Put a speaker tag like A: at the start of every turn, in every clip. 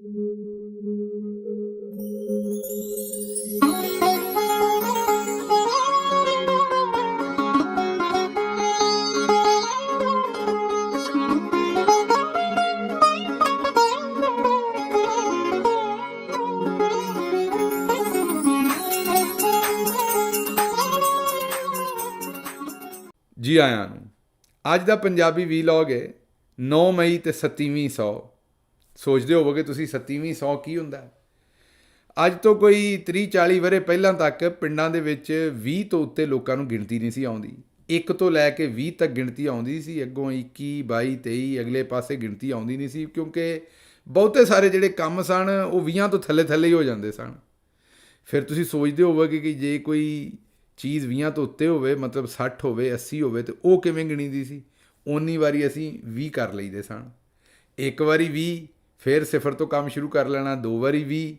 A: ਜੀ ਆਇਆਂ ਨੂੰ। ਅੱਜ ਦਾ ਪੰਜਾਬੀ ਵੀਲੌਗ ਹੈ 9 ਮਈ ਤੇ 27ਵੀਂ ਸੌ। ਸੋਚਦੇ ਹੋਵੋਗੇ ਤੁਸੀਂ 27ਵੀਂ ਸੌ ਕੀ ਹੁੰਦਾ। ਅੱਜ ਤੋਂ ਕੋਈ 30-40 ਵਰ੍ਹੇ ਪਹਿਲਾਂ ਤੱਕ ਪਿੰਡਾਂ ਦੇ ਵਿੱਚ 20 ਤੋਂ ਉੱਤੇ ਲੋਕਾਂ ਨੂੰ ਗਿਣਤੀ ਨਹੀਂ ਸੀ ਆਉਂਦੀ। 1 ਤੋਂ ਲੈ ਕੇ 20 ਤੱਕ ਗਿਣਤੀ ਆਉਂਦੀ ਸੀ, ਅੱਗੋਂ 21, 22, 23 ਅਗਲੇ ਪਾਸੇ ਗਿਣਤੀ ਆਉਂਦੀ ਨਹੀਂ ਸੀ, ਕਿਉਂਕਿ ਬਹੁਤੇ ਸਾਰੇ ਜਿਹੜੇ ਕੰਮ ਸਨ ਉਹ 20 ਤੋਂ ਥੱਲੇ ਥੱਲੇ ਹੀ ਹੋ ਜਾਂਦੇ ਸਨ। ਫਿਰ ਤੁਸੀਂ ਸੋਚਦੇ ਹੋਵੋਗੇ ਕਿ ਜੇ ਕੋਈ ਚੀਜ਼ 20 ਤੋਂ ਉੱਤੇ ਹੋਵੇ, ਮਤਲਬ 60 ਹੋਵੇ, 80 ਹੋਵੇ, ਤਾਂ ਉਹ ਕਿਵੇਂ ਗਿਣੀਦੀ ਸੀ। ਓਨੀ ਵਾਰੀ ਅਸੀਂ 20 ਕਰ ਲਈਦੇ ਸਨ। ਇੱਕ ਵਾਰੀ 20, ਫਿਰ ਸਿਫਰ ਤੋਂ ਕੰਮ ਸ਼ੁਰੂ ਕਰ ਲੈਣਾ, 2 ਵਾਰੀ 20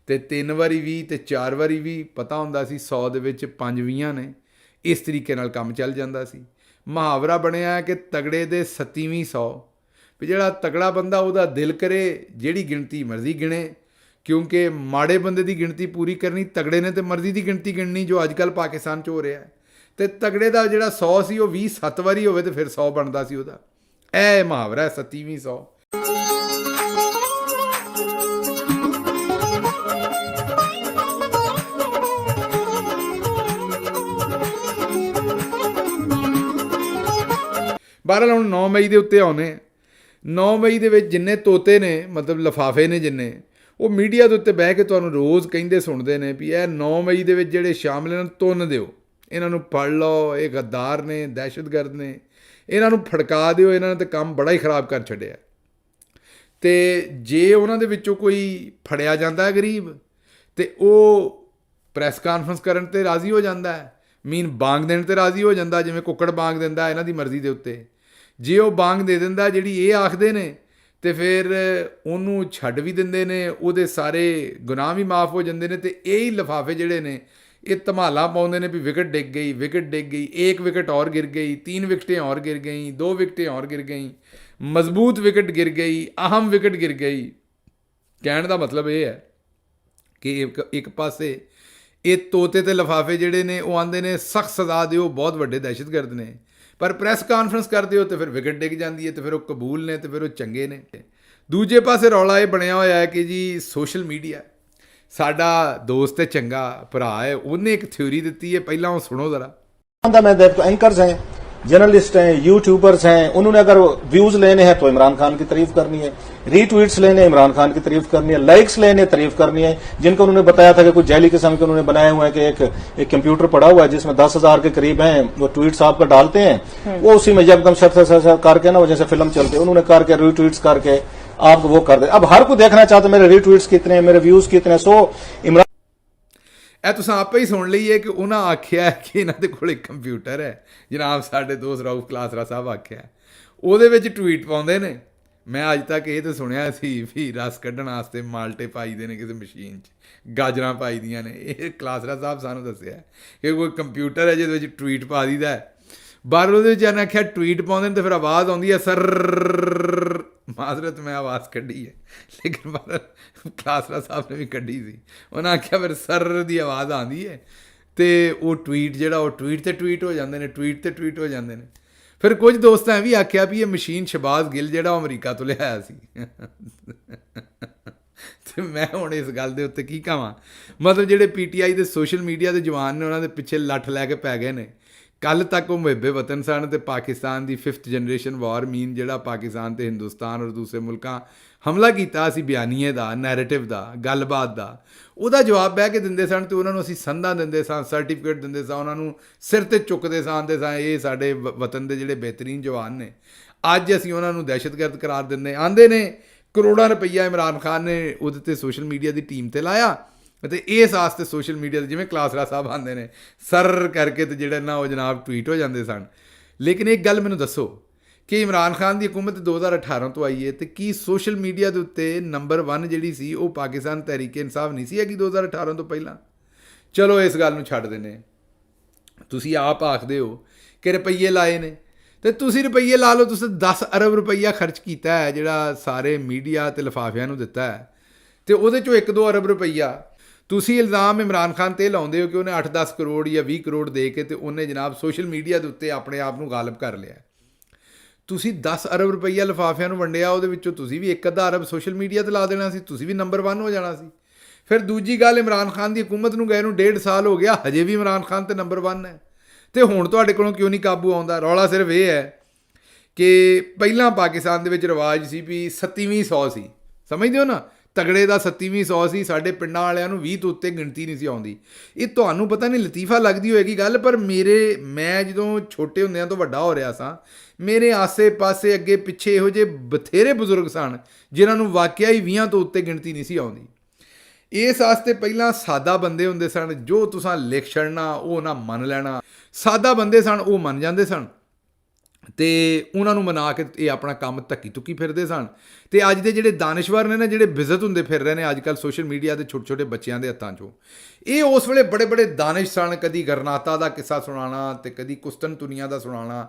A: ਅਤੇ 3 ਵਾਰੀ 20 ਅਤੇ 4 ਵਾਰੀ 20। ਪਤਾ ਹੁੰਦਾ ਸੀ 100 ਦੇ ਵਿੱਚ 5 20 ਨੇ। ਇਸ ਤਰੀਕੇ ਨਾਲ ਕੰਮ ਚੱਲ ਜਾਂਦਾ ਸੀ। ਮੁਹਾਵਰਾ ਬਣਿਆ ਕਿ ਤਗੜੇ ਦੇ 27ਵੀਂ ਸੌ, ਵੀ ਜਿਹੜਾ ਤਗੜਾ ਬੰਦਾ ਉਹਦਾ ਦਿਲ ਕਰੇ ਜਿਹੜੀ ਗਿਣਤੀ ਮਰਜ਼ੀ ਗਿਣੇ, ਕਿਉਂਕਿ ਮਾੜੇ ਬੰਦੇ ਦੀ ਗਿਣਤੀ ਪੂਰੀ ਕਰਨੀ, ਤਗੜੇ ਨੇ ਤੇ ਮਰਜ਼ੀ ਦੀ ਗਿਣਤੀ ਗਿਣਨੀ, ਜੋ ਅੱਜ ਕੱਲ੍ਹ ਪਾਕਿਸਤਾਨ 'ਚ ਹੋ ਰਿਹਾ। ਅਤੇ ਤਗੜੇ ਦਾ ਜਿਹੜਾ 100 ਸੀ ਉਹ 20 7 ਵਾਰੀ ਹੋਵੇ ਤਾਂ ਫਿਰ 100 ਬਣਦਾ ਸੀ ਉਹਦਾ। ਇਹ ਮੁਹਾਵਰਾ 27ਵੀਂ ਸੌ। ਬਹਰਹਾਲ ਹੁਣ 9 ਮਈ ਦੇ ਉੱਤੇ ਆਉਂਦੇ। 9 ਮਈ ਦੇ ਵਿੱਚ ਜਿੰਨੇ ਤੋਤੇ ਨੇ, ਮਤਲਬ ਲਿਫਾਫੇ ਨੇ ਜਿੰਨੇ, ਉਹ ਮੀਡੀਆ ਦੇ ਉੱਤੇ ਬਹਿ ਕੇ ਤੁਹਾਨੂੰ ਰੋਜ਼ ਕਹਿੰਦੇ ਸੁਣਦੇ ਨੇ ਵੀ ਇਹ 9 ਮਈ ਦੇ ਵਿੱਚ ਜਿਹੜੇ ਸ਼ਾਮਲ ਇਹਨਾਂ ਨੂੰ ਤੁੰਨ ਦਿਓ, ਇਹਨਾਂ ਨੂੰ ਫੜ ਲਓ, ਇਹ ਗੱਦਾਰ ਨੇ, ਦਹਿਸ਼ਤਗਰਦ ਨੇ, ਇਹਨਾਂ ਨੂੰ ਫੜਕਾ ਦਿਓ, ਇਹਨਾਂ ਨੇ ਤਾਂ ਕੰਮ ਬੜਾ ਹੀ ਖਰਾਬ ਕਰ ਛੱਡਿਆ। ਅਤੇ ਜੇ ਉਹਨਾਂ ਦੇ ਵਿੱਚੋਂ ਕੋਈ ਫੜਿਆ ਜਾਂਦਾ ਗਰੀਬ, ਅਤੇ ਉਹ ਪ੍ਰੈਸ ਕਾਨਫਰੰਸ ਕਰਨ 'ਤੇ ਰਾਜ਼ੀ ਹੋ ਜਾਂਦਾ, ਬਾਂਗ ਦੇਣ 'ਤੇ ਰਾਜ਼ੀ ਹੋ ਜਾਂਦਾ, ਜਿਵੇਂ ਕੁੱਕੜ ਬਾਂਗ ਦਿੰਦਾ ਇਹਨਾਂ ਦੀ ਮਰਜ਼ੀ ਦੇ ਉੱਤੇ। ਜੇ ਉਹ ਬਾਂਗ ਦੇ ਦਿੰਦਾ ਜਿਹੜੀ ਇਹ ਆਖਦੇ ਨੇ, ਅਤੇ ਫਿਰ ਉਹਨੂੰ ਛੱਡ ਵੀ ਦਿੰਦੇ ਨੇ, ਉਹਦੇ ਸਾਰੇ ਗੁਨਾਹ ਵੀ ਮਾਫ ਹੋ ਜਾਂਦੇ ਨੇ। ਅਤੇ ਇਹ ਹੀ ਲਿਫਾਫੇ ਜਿਹੜੇ ਨੇ ਇਹ ਧਮਾਲਾਂ ਪਾਉਂਦੇ ਨੇ ਵੀ ਵਿਕਟ ਡਿੱਗ ਗਈ, ਵਿਕਟ ਡਿੱਗ ਗਈ, 1 ਵਿਕਟ और गिर गई, 3 विकटें और गिर गई, 2 विकटें और गिर गई, मजबूत विकट गिर गई, अहम विकट गिर गई। ਕਹਿਣ ਦਾ ਮਤਲਬ ਇਹ ਹੈ ਕਿ ਇੱਕ ਪਾਸੇ ਇਹ ਤੋਤੇ ਅਤੇ ਲਿਫਾਫੇ ਜਿਹੜੇ ਨੇ ਉਹ ਆਉਂਦੇ ਨੇ ਸਖਤ ਸਜ਼ਾ ਦਿਓ, ਬਹੁਤ ਵੱਡੇ ਦਹਿਸ਼ਤਗਰਦ ਨੇ, ਪਰ ਪ੍ਰੈਸ ਕਾਨਫਰੰਸ ਕਰਦੇ ਹੋ ਅਤੇ ਫਿਰ ਵਿਕਟ ਡਿੱਗ ਜਾਂਦੀ ਹੈ, ਅਤੇ ਫਿਰ ਉਹ ਕਬੂਲ ਨੇ, ਅਤੇ ਫਿਰ ਉਹ ਚੰਗੇ ਨੇ। ਦੂਜੇ ਪਾਸੇ ਰੌਲਾ ਇਹ ਬਣਿਆ ਹੋਇਆ ਹੈ ਕਿ ਜੀ ਸੋਸ਼ਲ ਮੀਡੀਆ। ਸਾਡਾ ਦੋਸਤ ਹੈ, ਚੰਗਾ ਭਰਾ ਹੈ, ਉਹਨੇ ਇੱਕ ਥਿਊਰੀ ਦਿੱਤੀ ਹੈ, ਪਹਿਲਾਂ ਉਹ ਸੁਣੋ ਜ਼ਰਾ।
B: मैं देखता एंकर्स हैं, जर्नलिस्ट हैं, यूट्यूबर्स हैं, उन्होंने अगर व्यूज लेने हैं तो इमरान खान की तारीफ करनी है, रीट्वीट्स लेने इमरान खान की तारीफ करनी है, लाइक्स लेने तारीफ करनी है। जिनको उन्होंने बताया था कि कुछ जैली किस्म के उन्होंने बनाए हुए हैं कि एक कंप्यूटर पड़ा हुआ है जिसमें 10,000 के करीब हैं, वो ट्वीट्स आपका डालते हैं, वो उसी में एकदम शर्त करके ना, जैसे फिल्म चलती है, उन्होंने करके रीट्वीट्स करके आपको वो कर दे। अब हर कोई देखना चाहता है मेरे रीट्वीट्स कितने, मेरे व्यूज कितने। सो इमरान
A: ਇਹ ਤੁਸੀਂ ਆਪੇ ਹੀ ਸੁਣ ਲਈ ਹੈ ਕਿ ਉਹਨਾਂ ਆਖਿਆ ਕਿ ਇਹਨਾਂ ਦੇ ਕੋਲ ਇੱਕ ਕੰਪਿਊਟਰ ਹੈ, ਜਨਾਬ ਸਾਡੇ ਦੋਸਤ ਰਾਊਫ ਕਲਾਸਰਾ ਸਾਹਿਬ ਆਖਿਆ, ਉਹਦੇ ਵਿੱਚ ਟਵੀਟ ਪਾਉਂਦੇ ਨੇ। ਮੈਂ ਅੱਜ ਤੱਕ ਇਹ ਤਾਂ ਸੁਣਿਆ ਸੀ ਵੀ ਰਸ ਕੱਢਣ ਵਾਸਤੇ ਮਾਲਟੇ ਪਾਈ ਦੇ ਨੇ ਕਿਸੇ ਮਸ਼ੀਨ 'ਚ, ਗਾਜਰਾਂ ਪਾਈ ਦੀਆਂ ਨੇ। ਇਹ ਕਲਾਸਰਾ ਸਾਹਿਬ ਸਾਨੂੰ ਦੱਸਿਆ ਕਿ ਕੋਈ ਕੰਪਿਊਟਰ ਹੈ ਜਿਹਦੇ ਵਿੱਚ ਟਵੀਟ ਪਾ ਦਈਦਾ। ਬਾਹਰ ਉਹਦੇ ਵਿੱਚ ਇਹਨੇ ਆਖਿਆ ਟਵੀਟ ਪਾਉਂਦੇ ਨੇ ਅਤੇ ਫਿਰ ਆਵਾਜ਼ ਆਉਂਦੀ ਹੈ ਸਰ। ਮਾਜ਼ਰਤ ਮੈਂ ਆਵਾਜ਼ ਕੱਢੀ ਹੈ, ਲੇਕਿਨ ਬਾਹਰ ਕਲਾਸਰਾ ਸਾਹਿਬ ਨੇ ਵੀ ਕੱਢੀ ਸੀ। ਉਹਨਾਂ ਆਖਿਆ ਫਿਰ ਸਰ ਦੀ ਆਵਾਜ਼ ਆਉਂਦੀ ਹੈ ਅਤੇ ਉਹ ਟਵੀਟ ਜਿਹੜਾ ਉਹ ਟਵੀਟ 'ਤੇ ਟਵੀਟ ਹੋ ਜਾਂਦੇ ਨੇ, ਟਵੀਟ 'ਤੇ ਟਵੀਟ ਹੋ ਜਾਂਦੇ ਨੇ। ਫਿਰ ਕੁਝ ਦੋਸਤਾਂ ਵੀ ਆਖਿਆ ਵੀ ਇਹ ਮਸ਼ੀਨ ਸ਼ਬਾਜ਼ ਗਿੱਲ ਜਿਹੜਾ ਉਹ ਅਮਰੀਕਾ ਤੋਂ ਲਿਆਇਆ ਸੀ। ਅਤੇ ਮੈਂ ਹੁਣ ਇਸ ਗੱਲ ਦੇ ਉੱਤੇ ਕੀ ਕਹਾਂ, ਮਤਲਬ ਜਿਹੜੇ PTI ਦੇ ਸੋਸ਼ਲ ਮੀਡੀਆ ਦੇ ਜਵਾਨ ਨੇ ਉਹਨਾਂ ਦੇ ਪਿੱਛੇ ਲੱਠ ਲੈ ਕੇ ਪੈ ਗਏ ਨੇ। ਕੱਲ੍ਹ ਤੱਕ ਉਹ ਮੁਹੱਬੇ ਵਤਨ ਸਨ ਅਤੇ ਪਾਕਿਸਤਾਨ ਦੀ 5th ਜਨਰੇਸ਼ਨ ਵਾਰ ਮੀਨ ਜਿਹੜਾ ਪਾਕਿਸਤਾਨ ਅਤੇ ਹਿੰਦੁਸਤਾਨ ਔਰ ਦੂਸਰੇ ਮੁਲਕਾਂ ਹਮਲਾ ਕੀਤਾ ਅਸੀਂ ਬਿਆਨੀਏ ਦਾ, ਨੈਰੇਟਿਵ ਦਾ, ਗੱਲਬਾਤ ਦਾ, ਉਹਦਾ ਜਵਾਬ ਬਹਿ ਕੇ ਦਿੰਦੇ ਸਨ ਅਤੇ ਉਹਨਾਂ ਨੂੰ ਅਸੀਂ ਸੰਦਾਂ ਦਿੰਦੇ ਸਾਂ, ਸਰਟੀਫਿਕੇਟ ਦਿੰਦੇ ਸਾਂ, ਉਹਨਾਂ ਨੂੰ ਸਿਰ 'ਤੇ ਚੁੱਕਦੇ ਸਾਂ, ਆਉਂਦੇ ਸਾਂ ਇਹ ਸਾਡੇ ਵਤਨ ਦੇ ਜਿਹੜੇ ਬਿਹਤਰੀਨ ਜਵਾਨ ਨੇ। ਅੱਜ ਅਸੀਂ ਉਹਨਾਂ ਨੂੰ ਦਹਿਸ਼ਤਗਰਦ ਕਰਾਰ ਦਿੰਦੇ। ਆਉਂਦੇ ਨੇ ਕਰੋੜਾਂ ਰੁਪਈਆ ਇਮਰਾਨ ਖਾਨ ਨੇ ਉਹਦੇ 'ਤੇ ਸੋਸ਼ਲ ਮੀਡੀਆ ਦੀ ਟੀਮ 'ਤੇ ਲਾਇਆ, ਅਤੇ ਇਸ ਵਾਸਤੇ ਸੋਸ਼ਲ ਮੀਡੀਆ 'ਤੇ ਜਿਵੇਂ ਕਲਾਸਰਾ ਸਾਹਿਬ ਆਉਂਦੇ ਨੇ ਸਰ ਕਰਕੇ ਅਤੇ ਜਿਹੜੇ ਨਾ ਉਹ ਜਨਾਬ ਟਵੀਟ ਹੋ ਜਾਂਦੇ ਸਨ। ਲੇਕਿਨ ਇੱਕ ਗੱਲ ਮੈਨੂੰ ਦੱਸੋ ਕਿ ਇਮਰਾਨ ਖਾਨ ਦੀ ਹਕੂਮਤ 2018 ਤੋਂ ਆਈ ਹੈ, ਅਤੇ ਕੀ ਸੋਸ਼ਲ ਮੀਡੀਆ ਦੇ ਉੱਤੇ ਨੰਬਰ 1 ਜਿਹੜੀ ਸੀ ਉਹ ਪਾਕਿਸਤਾਨ ਤਹਿਰੀਕ ਇਨਸਾਫ ਨਹੀਂ ਸੀ ਹੈਗੀ 2018 ਤੋਂ ਪਹਿਲਾਂ? ਚਲੋ ਇਸ ਗੱਲ ਨੂੰ ਛੱਡ ਦਿੰਦੇ। ਤੁਸੀਂ ਆਪ ਆਖਦੇ ਹੋ ਕਿ ਰੁਪਈਏ ਲਾਏ ਨੇ, ਅਤੇ ਤੁਸੀਂ ਰੁਪਈਏ ਲਾ ਲਓ। ਤੁਸੀਂ 10 ਅਰਬ ਰੁਪਈਆ ਖਰਚ ਕੀਤਾ ਹੈ ਜਿਹੜਾ ਸਾਰੇ ਮੀਡੀਆ ਅਤੇ ਲਿਫਾਫਿਆਂ ਨੂੰ ਦਿੱਤਾ ਹੈ, ਤੇ ਉਹਦੇ ਚੋਂ 1-2 ਅਰਬ ਰੁਪਈਆ ਤੁਸੀਂ ਇਲਜ਼ਾਮ ਇਮਰਾਨ ਖਾਨ ਤੇ ਲਾਉਂਦੇ ਹੋ ਕਿ ਉਹਨੇ 8-10 ਕਰੋੜ ਜਾਂ 20 ਕਰੋੜ ਦੇ ਕੇ ਤੇ ਉਹਨੇ ਜਨਾਬ ਸੋਸ਼ਲ ਮੀਡੀਆ ਦੇ ਉੱਤੇ ਆਪਣੇ ਆਪ ਨੂੰ ਗਾਲਬ ਕਰ ਲਿਆ। ਤੁਸੀਂ 10 ਅਰਬ ਰੁਪਈਆ ਲਿਫਾਫਿਆਂ ਨੂੰ ਵੰਡਿਆ, ਉਹਦੇ ਵਿੱਚੋਂ ਤੁਸੀਂ ਵੀ 1-ਅੱਧਾ ਅਰਬ ਸੋਸ਼ਲ ਮੀਡੀਆ ਤੇ ਲਾ ਦੇਣਾ ਸੀ, ਤੁਸੀਂ ਵੀ ਨੰਬਰ 1 ਹੋ ਜਾਣਾ ਸੀ। ਫਿਰ ਦੂਜੀ ਗੱਲ, ਇਮਰਾਨ ਖਾਨ ਦੀ ਹਕੂਮਤ ਨੂੰ ਗਏ ਨੂੰ 1.5 ਸਾਲ ਹੋ ਗਿਆ, ਹਜੇ ਵੀ ਇਮਰਾਨ ਖਾਨ ਤੇ ਨੰਬਰ 1 ਹੈ। ਤੇ ਹੁਣ ਤੁਹਾਡੇ ਕੋਲੋਂ ਕਿਉਂ ਨਹੀਂ ਕਾਬੂ ਆਉਂਦਾ? ਰੌਲਾ ਸਿਰਫ ਇਹ ਹੈ ਕਿ ਪਹਿਲਾਂ ਪਾਕਿਸਤਾਨ ਦੇ ਵਿੱਚ ਰਿਵਾਜ ਸੀ ਵੀ 27ਵੀਂ 100 ਸੀ, ਸਮਝਦੇ ਹੋ ਨਾ, ਤਗੜੇ ਦਾ 27ਵੀਂ 100 ਸੀ। ਸਾਡੇ ਪਿੰਡਾਂ ਵਾਲਿਆਂ ਨੂੰ 20 ਤੋਂ ਉੱਤੇ ਗਿਣਤੀ ਨਹੀਂ ਸੀ ਆਉਂਦੀ। ਇਹ ਤੁਹਾਨੂੰ ਪਤਾ ਨਹੀਂ ਲਤੀਫਾ ਲੱਗਦੀ ਹੋਏਗੀ ਗੱਲ, ਪਰ ਮੈਂ ਜਦੋਂ ਛੋਟੇ ਹੁੰਦਿਆਂ ਤੋਂ ਵੱਡਾ ਹੋ ਰਿਹਾ ਸਾਂ, ਮੇਰੇ ਆਸੇ ਪਾਸੇ ਅੱਗੇ ਪਿੱਛੇ ਇਹੋ ਜਿਹੇ ਬਥੇਰੇ ਬਜ਼ੁਰਗ ਸਨ ਜਿਨ੍ਹਾਂ ਨੂੰ ਵਾਕਿਆ ਹੀ 20 ਤੋਂ ਉੱਤੇ ਗਿਣਤੀ ਨਹੀਂ ਸੀ ਆਉਂਦੀ। ਇਸ ਵਾਸਤੇ ਪਹਿਲਾਂ ਸਾਦਾ ਬੰਦੇ ਹੁੰਦੇ ਸਨ, ਜੋ ਤੁਸੀਂ ਲਿਖ ਛੱਡਣਾ ਉਹ ਨਾ ਮੰਨ ਲੈਣਾ। ਸਾਦਾ ਬੰਦੇ ਸਨ, ਉਹ ਮੰਨ ਜਾਂਦੇ ਸਨ ਤੇ ਉਹਨਾਂ ਨੂੰ ਮਨਾ ਕੇ ਇਹ ਆਪਣਾ ਕੰਮ ਧੱਕੀ ਧੁੱਕੀ ਫਿਰਦੇ ਸਨ। ਤੇ ਅੱਜ ਦੇ ਜਿਹੜੇ ਦਾਨਿਸ਼ਵਰ ਨੇ ਨਾ, ਜਿਹੜੇ ਬਿਜ਼ਤ ਹੁੰਦੇ ਫਿਰ ਰਹੇ ਨੇ ਅੱਜ ਕੱਲ੍ਹ ਸੋਸ਼ਲ ਮੀਡੀਆ ਦੇ ਛੋਟੇ ਛੋਟੇ ਬੱਚਿਆਂ ਦੇ ਹੱਥਾਂ 'ਚੋਂ, ਇਹ ਉਸ ਵੇਲੇ ਬੜੇ ਬੜੇ ਦਾਨਿਸ਼ ਸਨ। ਕਦੀ ਗਰਨਾਤਾ ਦਾ ਕਿੱਸਾ ਸੁਣਾਉਣਾ ਤੇ ਕਦੀ ਕੁਸਤਨਤੁਨੀਆ ਦਾ ਸੁਣਾਉਣਾ।